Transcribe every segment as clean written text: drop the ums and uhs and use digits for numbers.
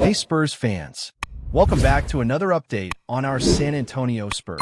Hey Spurs fans, welcome back to another update on our San Antonio Spurs.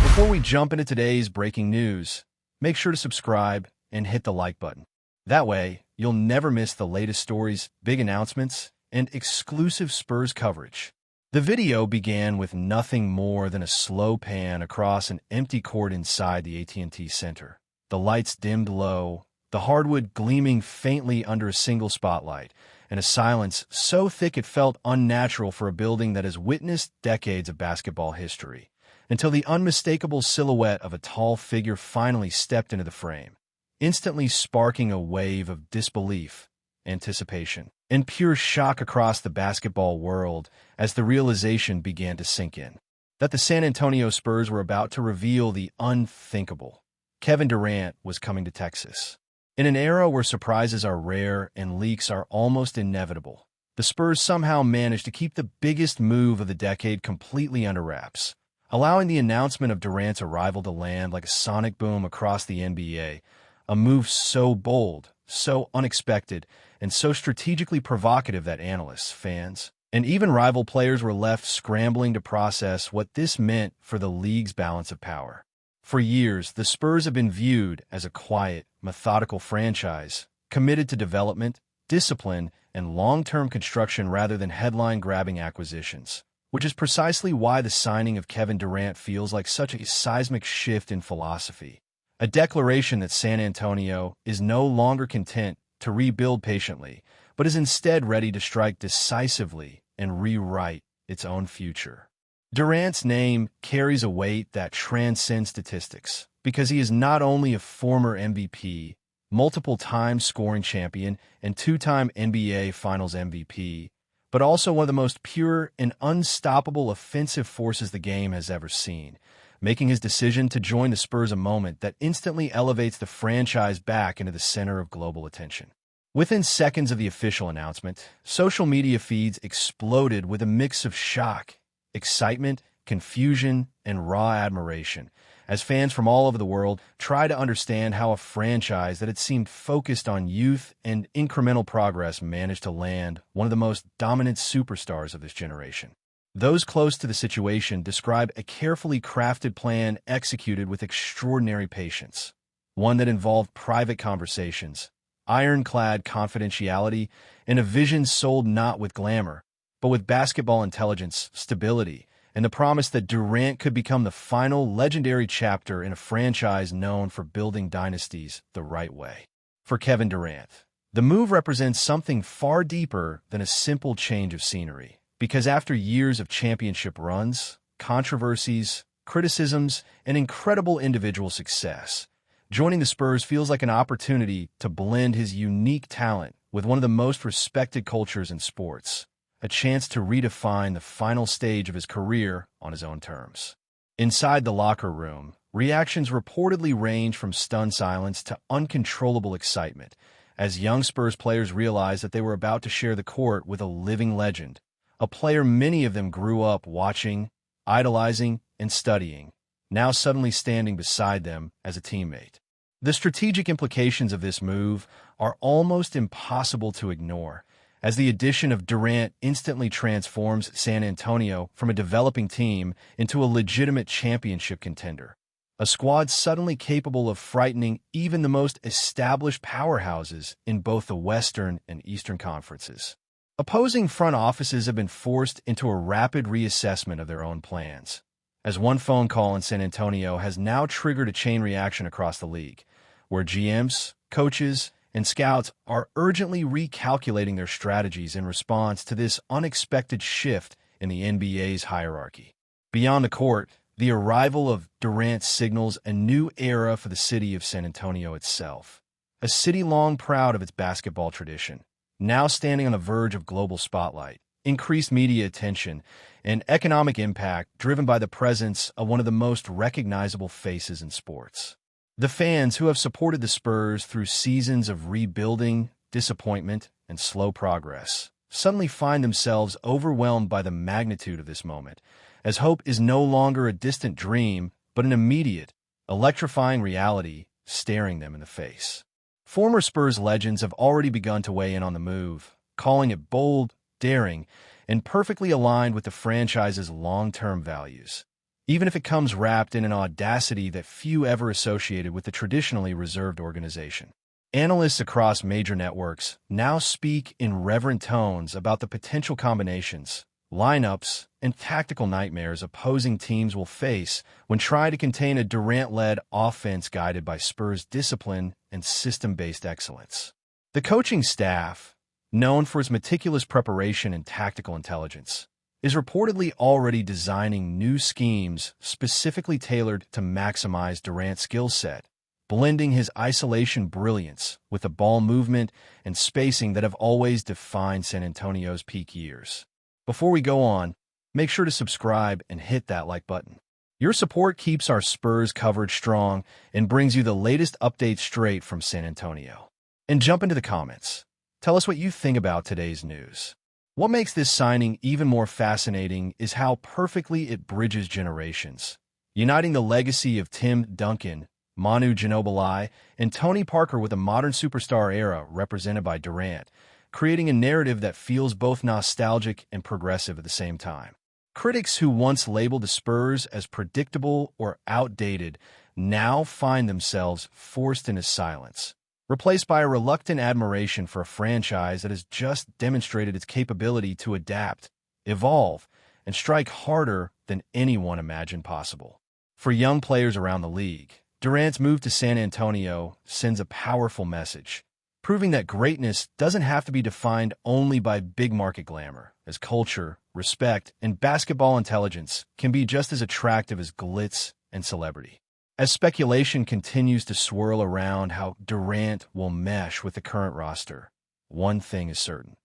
Before we jump into today's breaking news, make sure to subscribe and hit the like button. That way, you'll never miss the latest stories, big announcements, and exclusive Spurs coverage. The video began with nothing more than a slow pan across an empty court inside the AT&T Center. The lights dimmed low, the hardwood gleaming faintly under a single spotlight, and a silence so thick it felt unnatural for a building that has witnessed decades of basketball history, until the unmistakable silhouette of a tall figure finally stepped into the frame, instantly sparking a wave of disbelief, anticipation, and pure shock across the basketball world as the realization began to sink in that the San Antonio Spurs were about to reveal the unthinkable. Kevin Durant was coming to Texas. In an era where surprises are rare and leaks are almost inevitable, the Spurs somehow managed to keep the biggest move of the decade completely under wraps, allowing the announcement of Durant's arrival to land like a sonic boom across the NBA, a move so bold, so unexpected, and so strategically provocative that analysts, fans, and even rival players were left scrambling to process what this meant for the league's balance of power. For years, the Spurs have been viewed as a quiet, methodical franchise, committed to development, discipline, and long-term construction rather than headline-grabbing acquisitions, which is precisely why the signing of Kevin Durant feels like such a seismic shift in philosophy, a declaration that San Antonio is no longer content to rebuild patiently, but is instead ready to strike decisively and rewrite its own future. Durant's name carries a weight that transcends statistics because he is not only a former MVP, multiple-time scoring champion, and two-time NBA Finals MVP, but also one of the most pure and unstoppable offensive forces the game has ever seen, making his decision to join the Spurs a moment that instantly elevates the franchise back into the center of global attention. Within seconds of the official announcement, social media feeds exploded with a mix of shock, excitement, confusion, and raw admiration, as fans from all over the world try to understand how a franchise that had seemed focused on youth and incremental progress managed to land one of the most dominant superstars of this generation. Those close to the situation describe a carefully crafted plan executed with extraordinary patience, one that involved private conversations, ironclad confidentiality, and a vision sold not with glamour, but with basketball intelligence, stability, and the promise that Durant could become the final legendary chapter in a franchise known for building dynasties the right way. For Kevin Durant, the move represents something far deeper than a simple change of scenery, because after years of championship runs, controversies, criticisms, and incredible individual success, joining the Spurs feels like an opportunity to blend his unique talent with one of the most respected cultures in sports, a chance to redefine the final stage of his career on his own terms. Inside the locker room, reactions reportedly range from stunned silence to uncontrollable excitement as young Spurs players realized that they were about to share the court with a living legend, a player many of them grew up watching, idolizing, and studying, now suddenly standing beside them as a teammate. The strategic implications of this move are almost impossible to ignore, as the addition of Durant instantly transforms San Antonio from a developing team into a legitimate championship contender, a squad suddenly capable of frightening even the most established powerhouses in both the Western and Eastern conferences. Opposing front offices have been forced into a rapid reassessment of their own plans, as one phone call in San Antonio has now triggered a chain reaction across the league, where GMs, coaches, and scouts are urgently recalculating their strategies in response to this unexpected shift in the NBA's hierarchy. Beyond the court, the arrival of Durant signals a new era for the city of San Antonio itself, a city long proud of its basketball tradition, now standing on the verge of global spotlight, increased media attention, and economic impact driven by the presence of one of the most recognizable faces in sports. The fans who have supported the Spurs through seasons of rebuilding, disappointment, and slow progress suddenly find themselves overwhelmed by the magnitude of this moment, as hope is no longer a distant dream, but an immediate, electrifying reality staring them in the face. Former Spurs legends have already begun to weigh in on the move, calling it bold, daring, and perfectly aligned with the franchise's long-term values, even if it comes wrapped in an audacity that few ever associated with the traditionally reserved organization. Analysts across major networks now speak in reverent tones about the potential combinations, lineups, and tactical nightmares opposing teams will face when trying to contain a Durant-led offense guided by Spurs' discipline and system-based excellence. The coaching staff, known for its meticulous preparation and tactical intelligence, is reportedly already designing new schemes specifically tailored to maximize Durant's skill set, blending his isolation brilliance with the ball movement and spacing that have always defined San Antonio's peak years. Before we go on, make sure to subscribe and hit that like button. Your support keeps our Spurs coverage strong and brings you the latest updates straight from San Antonio. And jump into the comments. Tell us what you think about today's news. What makes this signing even more fascinating is how perfectly it bridges generations, uniting the legacy of Tim Duncan, Manu Ginobili, and Tony Parker with a modern superstar era represented by Durant, creating a narrative that feels both nostalgic and progressive at the same time. Critics who once labeled the Spurs as predictable or outdated now find themselves forced into silence, replaced by a reluctant admiration for a franchise that has just demonstrated its capability to adapt, evolve, and strike harder than anyone imagined possible. For young players around the league, Durant's move to San Antonio sends a powerful message, proving that greatness doesn't have to be defined only by big-market glamour, as culture, respect, and basketball intelligence can be just as attractive as glitz and celebrity. As speculation continues to swirl around how Durant will mesh with the current roster, one thing is certain.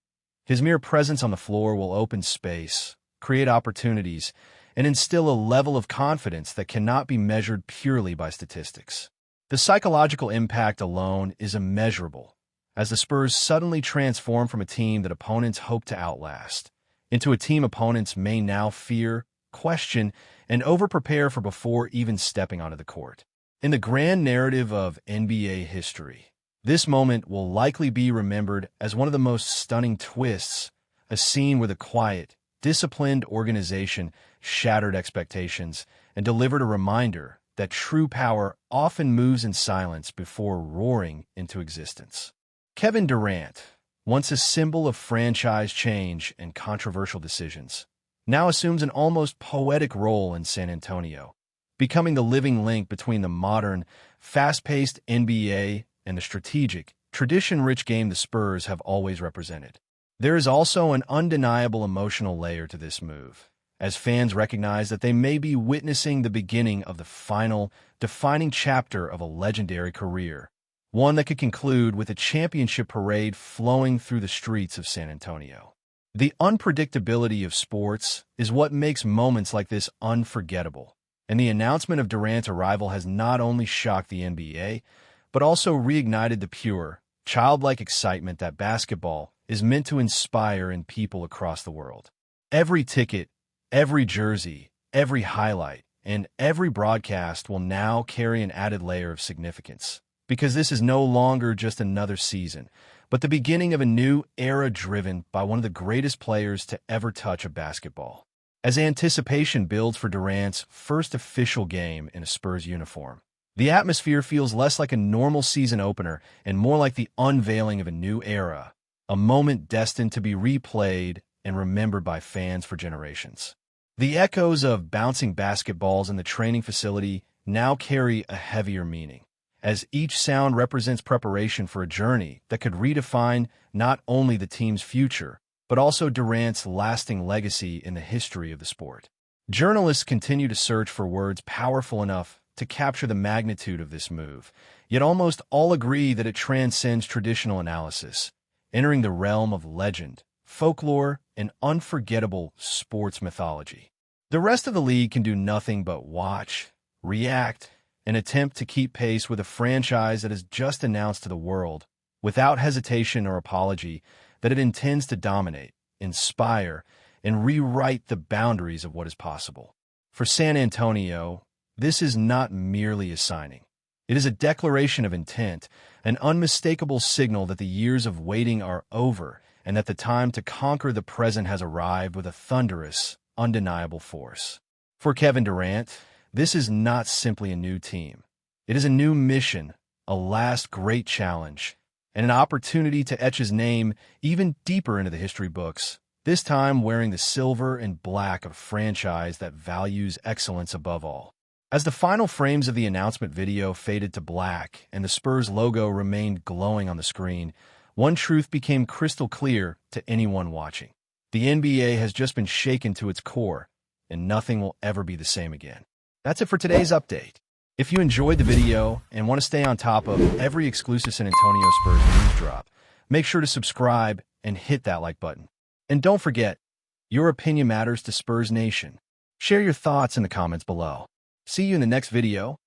His mere presence on the floor will open space, create opportunities, and instill a level of confidence that cannot be measured purely by statistics. The psychological impact alone is immeasurable, as the Spurs suddenly transform from a team that opponents hope to outlast into a team opponents may now fear, question, and over-prepare for before even stepping onto the court. In the grand narrative of NBA history, this moment will likely be remembered as one of the most stunning twists, a scene where the quiet, disciplined organization shattered expectations and delivered a reminder that true power often moves in silence before roaring into existence. Kevin Durant, once a symbol of franchise change and controversial decisions, now assumes an almost poetic role in San Antonio, becoming the living link between the modern, fast-paced NBA and the strategic, tradition-rich game the Spurs have always represented. There is also an undeniable emotional layer to this move, as fans recognize that they may be witnessing the beginning of the final, defining chapter of a legendary career, one that could conclude with a championship parade flowing through the streets of San Antonio. The unpredictability of sports is what makes moments like this unforgettable, and the announcement of Durant's arrival has not only shocked the NBA, but also reignited the pure, childlike excitement that basketball is meant to inspire in people across the world. Every ticket, every jersey, every highlight, and every broadcast will now carry an added layer of significance, because this is no longer just another season, but the beginning of a new era driven by one of the greatest players to ever touch a basketball. As anticipation builds for Durant's first official game in a Spurs uniform, the atmosphere feels less like a normal season opener and more like the unveiling of a new era, a moment destined to be replayed and remembered by fans for generations. The echoes of bouncing basketballs in the training facility now carry a heavier meaning, as each sound represents preparation for a journey that could redefine not only the team's future, but also Durant's lasting legacy in the history of the sport. Journalists continue to search for words powerful enough to capture the magnitude of this move, yet almost all agree that it transcends traditional analysis, entering the realm of legend, folklore, and unforgettable sports mythology. The rest of the league can do nothing but watch, react, and attempt to keep pace with a franchise that has just announced to the world, without hesitation or apology, that it intends to dominate, inspire, and rewrite the boundaries of what is possible. For San Antonio, this is not merely a signing. It is a declaration of intent, an unmistakable signal that the years of waiting are over, and that the time to conquer the present has arrived with a thunderous, undeniable force. For Kevin Durant, this is not simply a new team. It is a new mission, a last great challenge, and an opportunity to etch his name even deeper into the history books, this time wearing the silver and black of a franchise that values excellence above all. As the final frames of the announcement video faded to black and the Spurs logo remained glowing on the screen, one truth became crystal clear to anyone watching. The NBA has just been shaken to its core, and nothing will ever be the same again. That's it for today's update. If you enjoyed the video and want to stay on top of every exclusive San Antonio Spurs news drop, make sure to subscribe and hit that like button. And don't forget, your opinion matters to Spurs Nation. Share your thoughts in the comments below. See you in the next video.